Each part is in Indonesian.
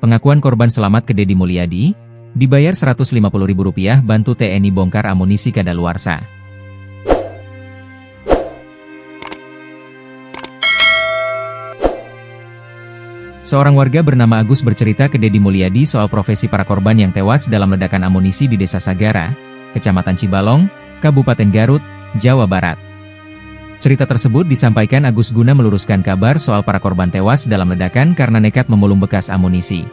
Pengakuan korban selamat ke Deddy Mulyadi, dibayar Rp150.000 bantu TNI bongkar amunisi kadaluarsa. Seorang warga bernama Agus bercerita ke Deddy Mulyadi soal profesi para korban yang tewas dalam ledakan amunisi di Desa Sagara, Kecamatan Cibalong, Kabupaten Garut, Jawa Barat. Cerita tersebut disampaikan Agus guna meluruskan kabar soal para korban tewas dalam ledakan karena nekat memulung bekas amunisi.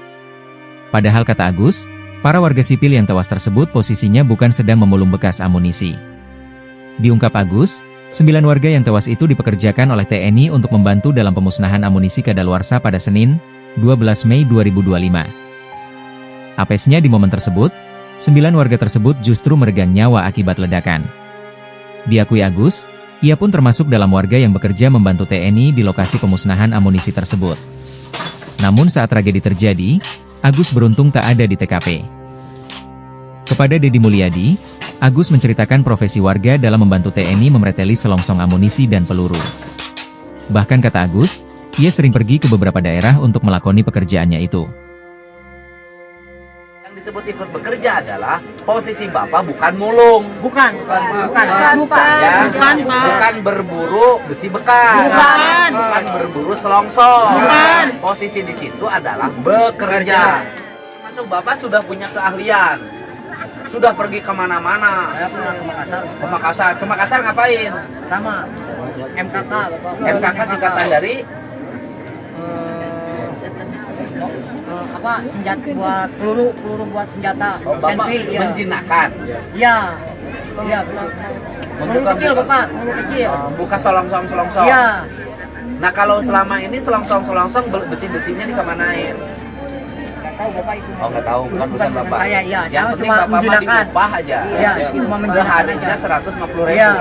Padahal kata Agus, para warga sipil yang tewas tersebut posisinya bukan sedang memulung bekas amunisi. Diungkap Agus, 9 warga yang tewas itu dipekerjakan oleh TNI untuk membantu dalam pemusnahan amunisi kadaluarsa pada Senin, 12 Mei 2025. Apesnya di momen tersebut, 9 warga tersebut justru meregang nyawa akibat ledakan. Diakui Agus, ia pun termasuk dalam warga yang bekerja membantu TNI di lokasi pemusnahan amunisi tersebut. Namun saat tragedi terjadi, Agus beruntung tak ada di TKP. Kepada Deddy Mulyadi, Agus menceritakan profesi warga dalam membantu TNI memereteli selongsong amunisi dan peluru. Bahkan kata Agus, ia sering pergi ke beberapa daerah untuk melakoni pekerjaannya itu. Yang disebut ikut bekerja adalah posisi Bapak bukan mulung. Bukan berburu besi bekas. Bukan berburu selongsong. Posisi di situ adalah bekerja. Masuk Bapak sudah punya keahlian. Sudah pergi kemana-mana. Saya pernah ke Makassar. Ke Makassar. Ke Makassar ngapain? Sama MKK, Bapak. MKK singkatan dari senjata buat peluru buat senjata. Bapak Senpi, ya. menjinakkan. Iya. Iya, peluru kecil, Bapak, peluru kecil. Buka selongsong. Iya. Nah kalau selama ini selongsong besi-besinya dikemanain? Nggak tahu, Bapak, itu. Oh nggak tahu, bukan urusan Bapak. Saya, iya. Yang Saya penting cuma Bapak mah menjinakkan. diupah aja. Iya, cuma menjinakkan Seharinya aja. 150.000. Iya,